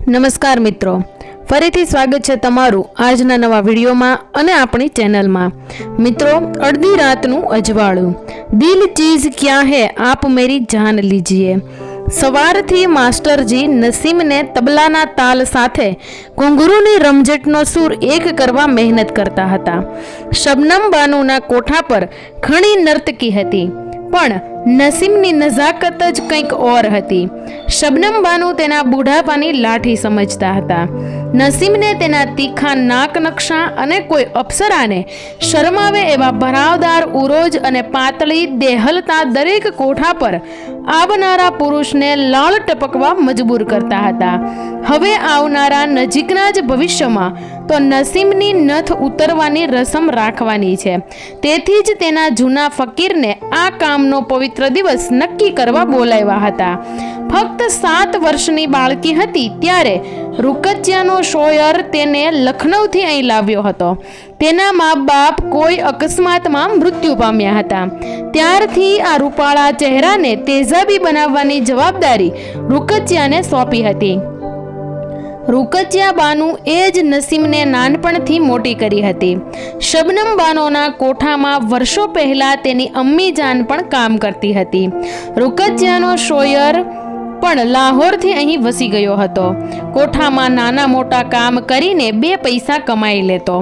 નમસ્કાર મિત્રો, ફરીથી સ્વાગત છે તમારું આજના નવા વિડીયોમાં અને આપણી ચેનલમાં। મિત્રો, અડધી રાતનું અજવાળું, દિલ ચીઝ ક્યાં હે આપ મેરી જાન લીજીએ। સવારથી માસ્ટરજી નસીમને તબલાના તાલ સાથે ઘુંઘરૂની રમઝટનો સૂર એક કરવા મહેનત કરતા હતા। શબનમ બાનુના કોઠા પર ઘણી નર્તકી હતી, પણ નસીમની નજાકત જ કંઈક ઓર હતી। શબનમ બાનુ તેના બુઢાપાની લાઠી સમજતા હતા। નસીમને તેના તીખા નાક નકશા અને કોઈ અપ્સરાને શરમાવે એવા ભરાવદાર ઉરોજ અને પાતળી દેહલતા દરેક કોઠા પર આવનારા પુરુષને લાળ ટપકવા મજબૂર કરતા હતા। હવે આવનારા નજીકના જ ભવિષ્યમાં તો નસીમની નથ ઉતરવાની રસમ રાખવાની છે, તેથી જ તેના જૂના ફકીરને આ કામનો પવિત્ર દિવસ નક્કી કરવા બોલાવ્યા હતા। ફક્ત 7 વર્ષની બાળકી હતી ત્યારે રૂકચ્યાનો શોયર તેને લખનૌથી અહીં લાવ્યો હતો। તેના મા બાપ કોઈ અકસ્માતમાં મૃત્યુ પામ્યા હતા। ત્યારથી આ રૂપાળા ચહેરાને તેજાબી બનાવવાની જવાબદારી રૂકચ્યાને સોંપી હતી। રૂકચ્યા બાનુ એ જ નસીમને નાનપણથી મોટી કરી હતી। શબનમ બાનોના કોઠામાં વર્ષો પહેલા તેની અમ્મી જાન પણ કામ કરતી હતી। રૂકચ્યાનો શોયર પણ લાહોરથી અહીં વસી ગયો હતો। કોઠામાં નાના મોટા કામ કરીને 2 પૈસા કમાઈ લેતો।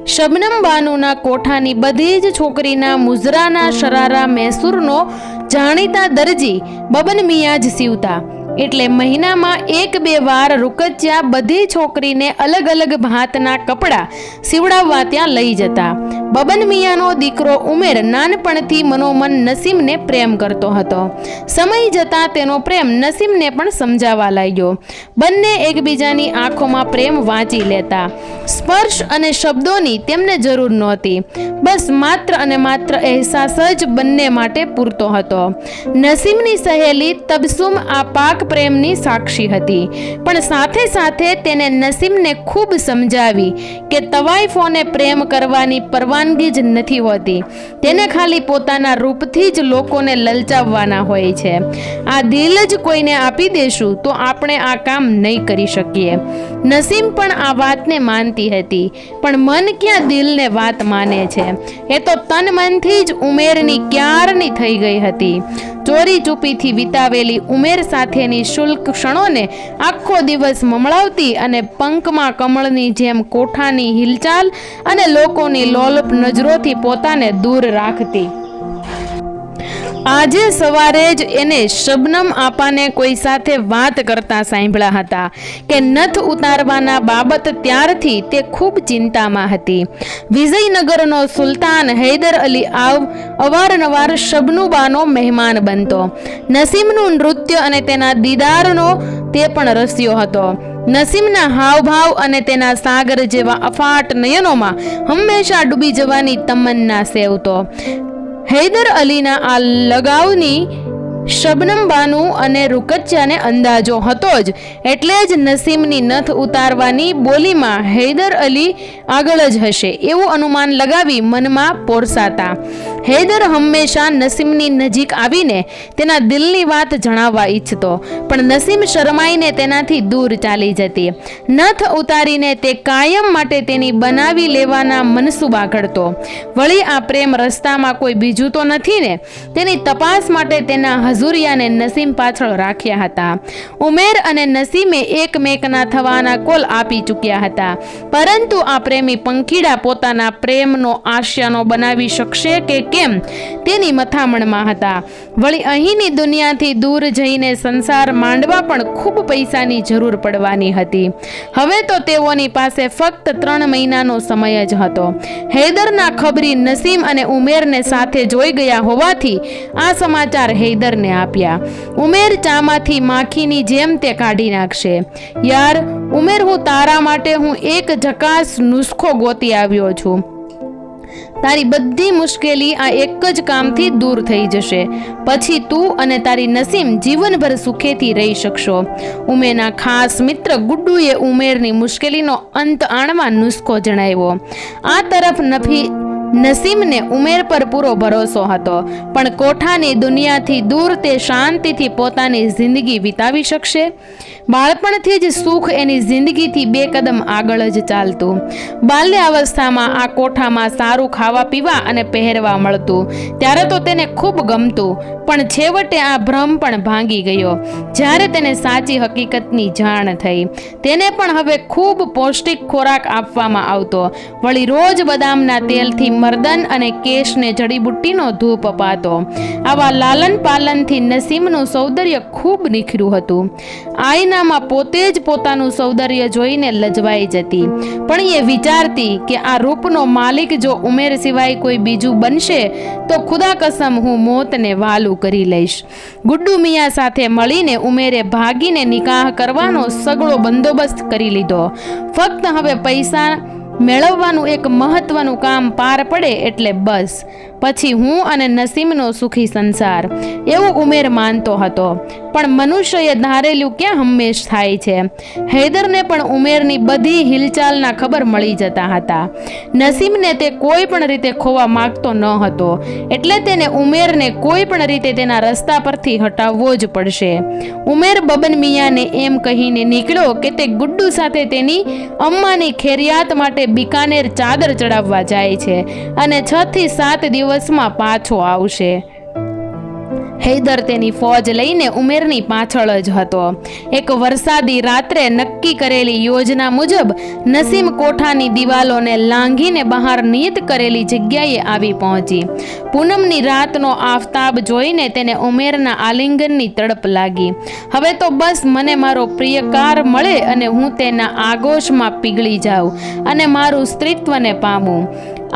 શબનમ બાનુના કોઠાની બધી જ છોકરીના મુજરાના શરારા મૈસૂરનો જાણીતા દરજી બબન મિયા જ સીવતા, એટલે મહિનામાં 1-2 વાર રૂકચ્યા બધી છોકરીને અલગ અલગ ભાતના કપડાં સીવડાવવા ત્યાં લઈ જતા। બબન મિયાનો દીકરો ઉમેર નાનપણથી મનોમન નસીમને પ્રેમ કરતો હતો। સમય જતાં તેનો પ્રેમ નસીમને પણ સમજાવવા લાગ્યો। બંને એકબીજાની આંખોમાં પ્રેમ વાંચી લેતા। સ્પર્શ અને શબ્દોની તેમને જરૂર નહોતી, બસ માત્ર અને માત્ર અહેસાસ જ બંને માટે પૂરતો હતો। નસીમની સહેલી તબસુમ આ પાક પ્રેમની સાક્ષી હતી, પણ સાથે સાથે તેને નસીમને ખૂબ સમજાવી કે તવાઈફોને પ્રેમ કરવાની પરવાનગી જ નથી હોતી, તેને ખાલી પોતાના રૂપથી જ લોકોને લલચાવવાના હોય છે। આ દિલ જ કોઈને આપી દેશું તો આપણે આ કામ નહીં કરી શકીએ। નસીમ પણ આ વાતને માનતી હતી, પણ મન ક્યાં દિલને વાત માને છે? એ તો તન મનથી જ ઉમેરની ક્યારની થઈ ગઈ હતી। ચોરી ચૂપીથી વિતાવેલી ઉમેર સાથેની શુલ્ક ક્ષણોને આખો દિવસ મમળાવતી અને પંખમાં કમળની જેમ કોઠાની હિલચાલ અને લોકોની લોલપ નજરોથી પોતાને દૂર રાખતી। આજે સવારે જ એને શબનમ આપાને કોઈ સાથે વાત કરતા સાંભળ્યા હતા કે નથ ઉતારવાના બાબત ત્યારથી તે ખૂબ ચિંતામાં હતી। વિજયનગરનો સુલતાન હૈદર અલી અવારનવાર શબનુબાનો મહેમાન બનતો। નસીમનું નૃત્ય અને તેના દીદારનો તે પણ રસ્યો હતો। નસીમના હાવભાવ અને તેના સાગર જેવા અફાટ નયનોમાં હંમેશા ડૂબી જવાની તમન્ના સેવતો। હૈદર અલીના આ લગાવની શબનમ બાનુ અને રૂકચ્યાને અંદાજો હતો જ, એટલે જ નસીમની નથ ઉતારવાની બોલીમાં હૈદર અલી આગળ જ હશે એવું અનુમાન લગાવી મનમાં પોરસાતા। હૈદર હંમેશા નસીમની નજીક આવીને તેના દિલની વાત જણાવવા ઈચ્છતો, પણ નસીમ શરમાઈને તેનાથી દૂર ચાલી જતી। નથ ઉતારીને તે કાયમ માટે તેની બનાવી લેવાના મનસૂબા ઘડતો। વળી આ પ્રેમ રસ્તામાં કોઈ બીજું તો નથી ને? તેની તપાસ માટે તેના હજુરિયાને નસીમ પાછળ રાખ્યા હતા। ઉમેર અને નસીમે એકમેકના થવાના કોલ આપી ચૂક્યા હતા, પરંતુ આ પ્રેમી પંખીડા પોતાના પ્રેમનો આશિયાનો બનાવી શકશે કે કેમ તેની મથામણમાં હતા। વળી અહીંની દુનિયાથી દૂર જઈને સંસાર માંડવા પણ ખૂબ પૈસાની જરૂર પડવાની હતી। હવે તો તેઓની પાસે ફક્ત 3 મહિનાનો સમય જ હતો। હૈદરના ખબરી નસીમ અને ઉમેરને સાથે જોઈ ગયા હોવાથી આ સમાચાર હૈદરને આપ્યા। ઉમેર ચામાંથી માખીની જેમ તે કાઢી નાખશે। યાર ઉમેર, હું તારા માટે એક ઝકાસ નુસ્ખો ગોતી આવ્યો છું। તારી બધી મુશ્કેલી આ એક જ કામથી દૂર થઈ જશે। પછી તું અને તારી નસીમ જીવનભર સુખેથી રહી શકશો। ઉમેરના ખાસ મિત્ર ગુડ્ડુએ ઉમેરની મુશ્કેલીનો અંત આણવા નુસ્ખો જણાવ્યો। આ તરફ નસીમને ઉમેર પર પૂરો ભરોસો હતો, પણ કોઠાની દુનિયાથી દૂર તે શાંતિથી પોતાની જિંદગી વિતાવી શકશે? બાળપણથી જ સુખ એની જિંદગીથી 2 કદમ આગળ જ ચાલતું. બાલ્યાવસ્થામાં આ કોઠામાં સારું ખાવા પીવા અને પહેરવા મળતું, ત્યારે તો તેને ખૂબ ગમતું. પણ છેવટે આ ભ્રમ પણ ભાંગી ગયો જ્યારે તેને સાચી હકીકતની જાણ થઈ. તેને પણ હવે ખૂબ પૌષ્ટિક ખોરાક આપવામાં આવતો, વળી રોજ બદામના તેલથી મર્દન અને કેશને જડીબુટ્ટીનો ધૂપ અપાતો. આવા લાલન પાલનથી નસીમનું સૌંદર્ય ખૂબ નિખર્યું હતું. આઈનામાં પોતે જ પોતાનું સૌંદર્ય જોઈને લજવાઈ જતી, પણ એ વિચારતી કે આ રૂપનો માલિક જો ઉમેર સિવાય કોઈ બીજું બનશે તો ખુદા કસમ હું મોતને વાલું કરી લઈશ. ગુડ્ડુ મિયા સાથે મળીને ઉમેરે ભાગીને નિકાહ કરવાનો સગળો બંદોબસ્ત કરી લીધો. ફક્ત હવે પૈસા મેળવવાનું એક મહત્વનું કામ પાર પડે એટલે બસ, પછી હું અને નસીમનો સુખી સંસાર, એવું ઉમેર માનતો હતો. પણ મનુષ્યએ ધારેલું ક્યાં હંમેશ થાય છે. હૈદરને પણ ઉમેરની બધી હિલચાલના ખબર મળી જતા હતા. નસીમને તે કોઈ પણ રીતે ખોવા માંગતો ન હતો, એટલે તેને ઉમેરને કોઈ પણ રીતે તેના રસ્તા પરથી હટાવવો જ પડશે. ઉમેર બબન મિયાને એમ કહીને નીકળ્યો કે તે ગુડ્ડુ સાથે તેની અમ્માની ખેરિયાત માટે બિકાનેર ચાદર ચડાવવા જાય છે અને 6 થી 7 દિવસમાં પાછો આવશે. હૈદર તેની ફોજ લઈને ઉમેરની પાછળ જ હતો. એક વરસાદી રાત્રે નક્કી કરેલી યોજના મુજબ નસીમ કોઠાની દિવાલોને લાંઘીને બહાર નિયત કરેલી જગ્યાએ આવી પહોંચી. પૂનમની રાતનો આફતાબ જોઈને તેને ઉમેરના આલિંગનની તડપ લાગી. હવે તો બસ મને મારો પ્રિયકાર મળે અને હું તેના આગોશમાં પીગળી જાઉં અને મારું સ્ત્રીત્વને પામું.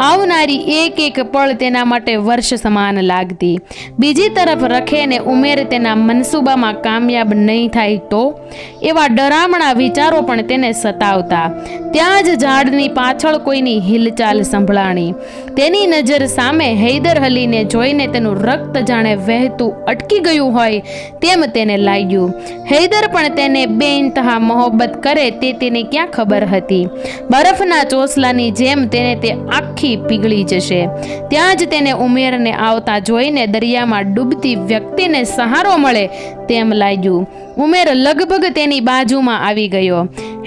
આવનારી એક પળ તેના માટે વર્ષ સમાન લાગતી. બીજી તરફ રખેને ઉમેર તેના મનસૂબામાં કામયાબ નહીં થાય તો એવા ડરામણા વિચારો પણ તેને સતાવતા. ત્યાં જ ઝાડની પાછળ કોઈની હિલચાલ સંભળાણી. તેની નજર સામે હૈદર અલીને જોઈને તેનું રક્ત જાણે વહેતું અટકી ગયું હોય તેમ તેને લાગ્યું. હૈદર પણ તેને બેઇંતહા મોહબ્બત કરે તે તેને ક્યાં ખબર હતી. બરફના ચોસલાની જેમ તેને તે આખી પીગળી જશે. ત્યાં જ તેને ઉમેરને આવતા જોઈને દરિયામાં ડૂબતી વ્યક્તિને સહારો મળે તેમ લાગ્યું. ઉમેર લગભગ તેની બાજુમાં આવી ગયો.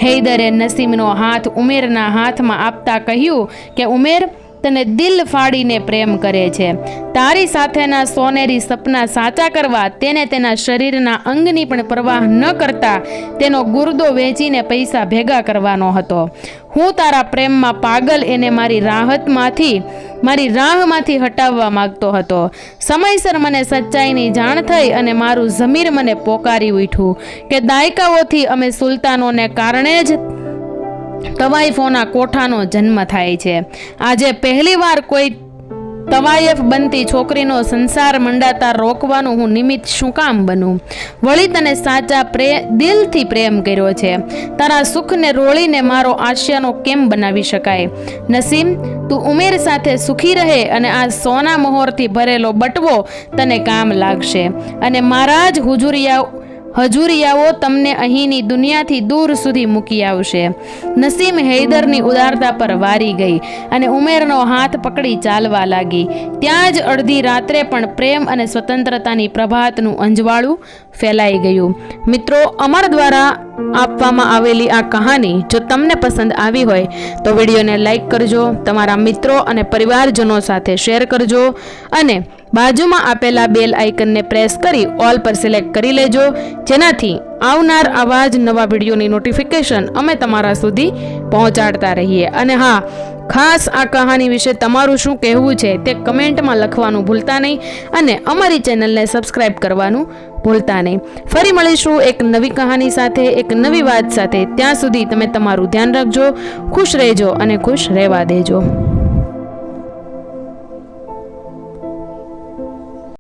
હૈદરે નસીમનો હાથ ઉમેરના હાથમાં આપતા કહ્યું કે ઉમેર તને દિલ ફાડીને પ્રેમ કરે છે. તારી સાથેના સોનેરી સપના સાચા કરવા તેને તેના શરીરના અંગની પણ પરવાહ ન કરતા તેનો ગુર્દો વેચીને પૈસા ભેગા કરવાનો હતો. હું તારા પ્રેમમાં પાગલ એને મારી રાહમાંથી હટાવવા માંગતો હતો. સમયસર મને સચ્ચાઈની જાણ થઈ અને મારું ઝમીર મને પોકારી ઉઠ્યું કે દાયકાઓથી અમે સુલતાનોને કારણે જ તવાઈફોના કોઠાનો જન્મ થાય છે. આજે પહેલીવાર કોઈ તવાયફ બનતી છોકરીનો સંસાર મંડાતા રોકવાનું હું નિમિત્ત શું કામ બનું? વળી તને સાચા દિલથી પ્રેમ કર્યો છે. તારા સુખને રોળીને મારો આશિયાનો કેમ બનાવી શકાય? નસીમ, તું ઉમેર સાથે સુખી રહે અને આ સોના મોહરથી ભરેલો બટવો તને કામ લાગશે અને મારા જ હજુરિયાઓ તમને અહીંની દુનિયાથી દૂર સુધી મૂકી આવશે. નસીમ હૈદરની ઉદારતા પર વારી ગઈ અને ઉમેરનો હાથ પકડી ચાલવા લાગી. ત્યાં જ અડધી રાત્રે પણ પ્રેમ અને સ્વતંત્રતાની પ્રભાતનું અંજવાળું ફેલાઈ ગયું. મિત્રો, અમર દ્વારા આપવામાં આવેલી આ કહાની જો તમને પસંદ આવી હોય તો વિડીયોને લાઈક કરજો, તમારા મિત્રો અને પરિવારજનો સાથે શેર કરજો અને બાજુમાં આપેલા બેલ આઇકનને પ્રેસ કરી ઓલ પર સિલેક્ટ કરી લેજો, જેનાથી આવનાર આવા જ નવા વિડીયોની નોટિફિકેશન અમે તમારા સુધી પહોંચાડતા રહીએ. અને હા, ખાસ આ કહાની વિશે તમારું શું કહેવું છે તે કમેન્ટમાં લખવાનું ભૂલતા નહીં અને અમારી ચેનલને સબસ્ક્રાઈબ કરવાનું ભૂલતા નહીં. ફરી મળીશું એક નવી કહાની સાથે, એક નવી વાત સાથે. ત્યાં સુધી તમે તમારું ધ્યાન રાખજો, ખુશ રહેજો અને ખુશ રહેવા દેજો.